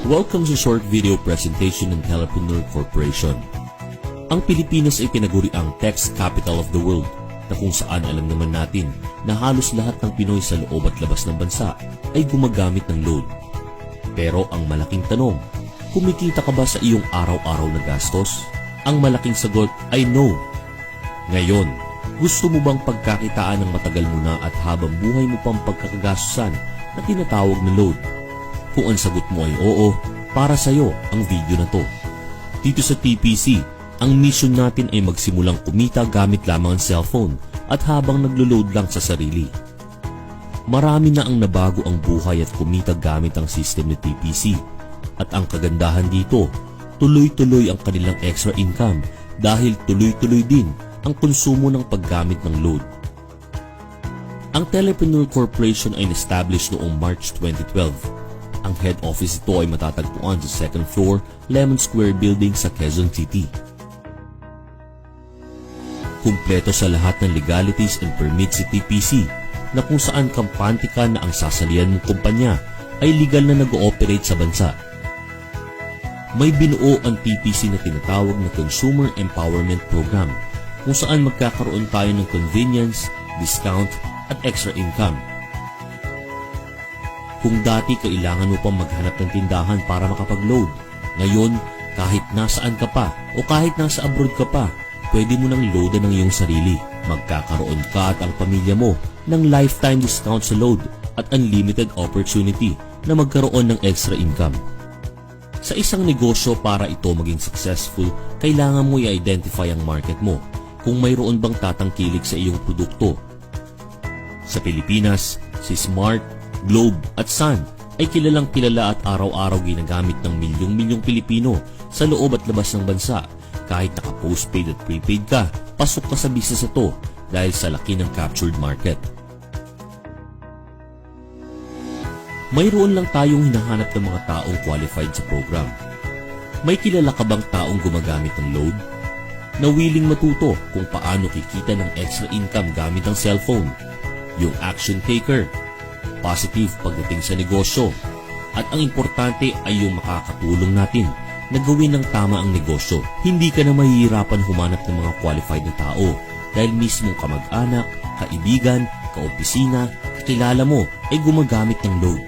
Welcome sa short video presentation ng Telepreneur Corporation. Ang Pilipinas ay pinaguriang tax capital of the world na kung saan alam naman natin na halos lahat ng Pinoy sa loob at labas ng bansa ay gumagamit ng load. Pero ang malaking tanong, kumikita ka ba sa iyong araw-araw na gastos? Ang malaking sagot ay no. Ngayon, gusto mo bang pagkakitaan ng matagal mo na at habang buhay mo pang pagkakagastusan na tinatawag na load? Kung ang sagot mo ay oo, para sa'yo ang video na to. Dito sa TPC, ang mission natin ay magsimulang kumita gamit lamang ang cellphone at habang naglo-load lang sa sarili. Marami na ang nabago ang buhay at kumita gamit ang system ni TPC. At ang kagandahan dito, tuloy-tuloy ang kanilang extra income dahil tuloy-tuloy din ang konsumo ng paggamit ng load. Ang Telepreneur Corporation ay na-establish noong March 2012. Ang head office ito ay matatagpuan sa 2nd floor, Lemon Square Building sa Quezon City. Kumpleto sa lahat ng legalities and permits si TPC na kung saan kampante ka na ang sasalihan mong kumpanya ay legal na nag-ooperate sa bansa. May binuo ang TPC na tinatawag na Consumer Empowerment Program kung saan magkakaroon tayo ng convenience, discount at extra income. Kung dati kailangan mo pang maghanap ng tindahan para makapag-load, ngayon kahit nasaan ka pa o kahit nasa abroad ka pa, pwede mo nang loadan ng iyong sarili. Magkakaroon ka at ang pamilya mo ng lifetime discount sa load at unlimited opportunity na magkaroon ng extra income. Sa isang negosyo para ito maging successful, kailangan mo i-identify ang market mo kung mayroon bang tatangkilik sa iyong produkto. Sa Pilipinas, si Smart, Globe at Sun ay kilalang kilala at araw-araw ginagamit ng milyong-milyong Pilipino sa loob at labas ng bansa. Kahit naka-postpaid at prepaid ka, pasok ka sa business ito dahil sa laki ng captured market. Mayroon lang tayong hinahanap ng mga taong qualified sa program. May kilala ka bang taong gumagamit ng load? Na willing matuto kung paano kikita ng extra income gamit ang cellphone? Yung action taker, positive pagdating sa negosyo, at ang importante ay yung makakatulong natin na gawin ng tama ang negosyo. Hindi ka na mahihirapan humanap ng mga qualified na tao dahil mismong kamag-anak, kaibigan, kaopisina, kakilala mo ay gumagamit ng load.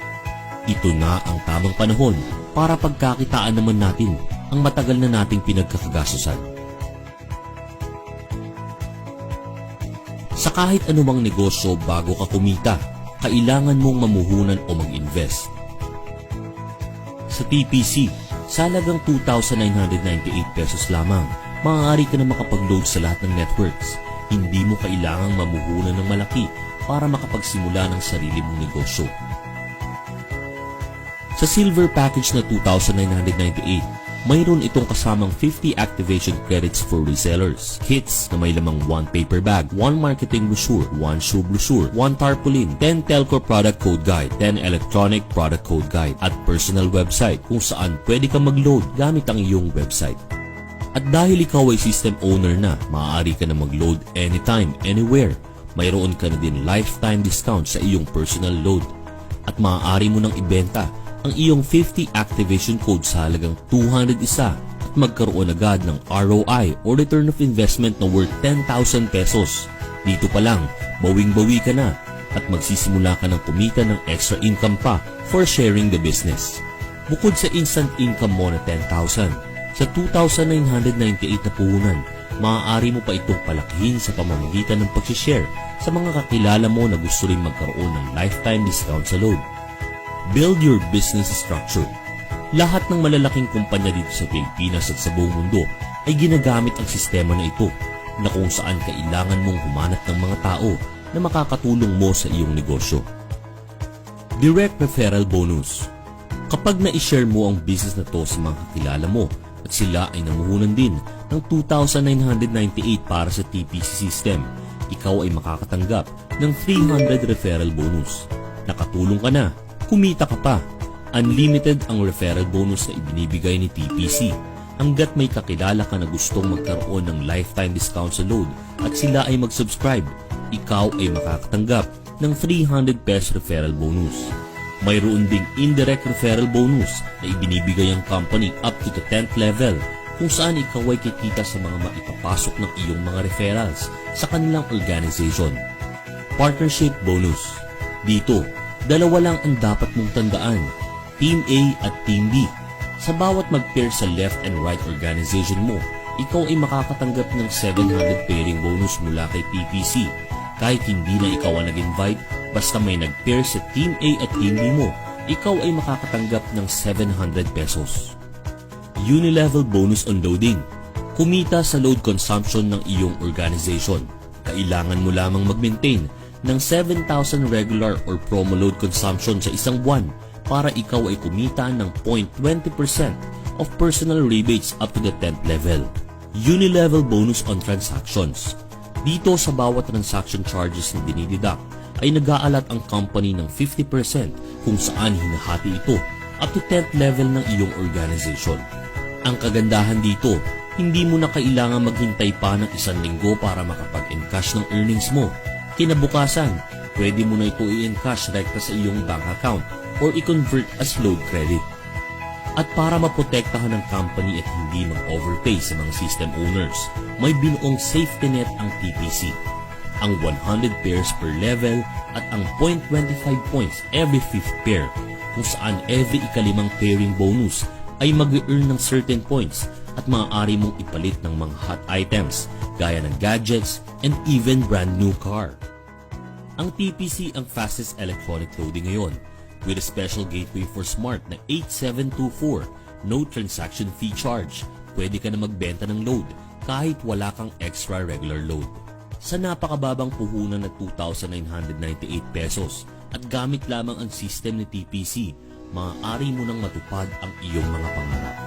Ito na ang tamang panahon para pagkakitaan naman natin ang matagal na nating pinagkakagastusan. Sa kahit anumang negosyo bago ka kumita, kailangan mong mamuhunan o mag-invest. Sa TPC, sa halagang 2,998 pesos lamang, maaari ka na makapag-load sa lahat ng networks. Hindi mo kailangang mamuhunan ng malaki para makapagsimula ng sarili mong negosyo. Sa silver package na 2,998, mayroon itong kasamang 50 activation credits for resellers, kits na may lamang 1 paper bag, 1 marketing brochure, 1 shoe brochure, 1 tarpaulin, 10 telco product code guide, 10 electronic product code guide, at personal website kung saan pwede kang mag-load gamit ang iyong website. At dahil ikaw ay system owner na, maaari ka na mag-load anytime, anywhere. Mayroon ka na din lifetime discount sa iyong personal load. At maaari mo nang ibenta ang iyong 50 activation code sa halagang 201 at magkaroon agad ng ROI o return of investment na worth 10,000 pesos. Dito pa lang, bawing-bawi ka na at magsisimula ka ng kumita ng extra income pa for sharing the business. Bukod sa instant income mo na 10,000, sa 2,998 na puhunan, maaari mo pa itong palakihin sa pamamagitan ng pag-share sa mga kakilala mo na gusto rin magkaroon ng lifetime discount sa load. Build your business structure. Lahat ng malalaking kumpanya dito sa Pilipinas at sa buong mundo ay ginagamit ang sistema na ito na kung saan kailangan mong humanap ng mga tao na makakatulong mo sa iyong negosyo. Direct referral bonus. Kapag na-share mo ang business na to sa mga kakilala mo at sila ay namuhunan din ng 2,998 para sa TPC system, ikaw ay makakatanggap ng 300 referral bonus. Nakatulong ka na, kumita ka pa. Unlimited ang referral bonus na ibinibigay ni TPC hanggat may kakilala ka na gustong magkaroon ng lifetime discount sa load at sila ay mag-subscribe. Ikaw ay makakatanggap ng 300 pesos referral bonus. Mayroon ding indirect referral bonus na ibinibigay ang company up to the 10th level kung saan ikaw ay kikita sa mga maipapasok ng iyong mga referrals sa kanilang organization. Partnership bonus. Dito, dalawa lang ang dapat mong tandaan, Team A at Team B. Sa bawat mag-pair sa left and right organization mo, ikaw ay makakatanggap ng 700 pairing bonus mula kay TPC. Kahit hindi na ikaw ang nag-invite, basta may nag-pair sa Team A at Team B mo, ikaw ay makakatanggap ng 700 pesos. Unilevel bonus on loading. Kumita sa load consumption ng iyong organization. Kailangan mo lamang mag-maintain ng 7,000 regular or promo load consumption sa isang buwan para ikaw ay kumita ng 0.20% of personal rebates up to the 10th level. Unilevel bonus on transactions. Dito sa bawat transaction charges na dinideduct ay nag-aalat ang company ng 50% kung saan hinahati ito up to 10th level ng iyong organization. Ang kagandahan dito, hindi mo na kailangan maghintay pa ng 1 linggo para makapag-encash ng earnings mo. Kinabukasan, pwede mo na ito i-encash rekta sa iyong bank account or i-convert as load credit. At para maprotektahan ng company at hindi mag-overpay sa mga system owners, may binuong safety net ang TPC. Ang 100 pairs per level at ang 0.25 points every 5th pair, kung saan every ika-5 pairing bonus ay mag-earn ng certain points at maaari mong ipalit ng mga hot items gaya ng gadgets and even brand new car. Ang TPC ang fastest electronic loading ngayon, with a special gateway for Smart na 8724, no transaction fee charge. Pwede ka na magbenta ng load kahit wala kang extra regular load. Sa napakababang puhunan na 2,998 pesos at gamit lamang ang system ni TPC, maaari mo nang matupad ang iyong mga pangarap.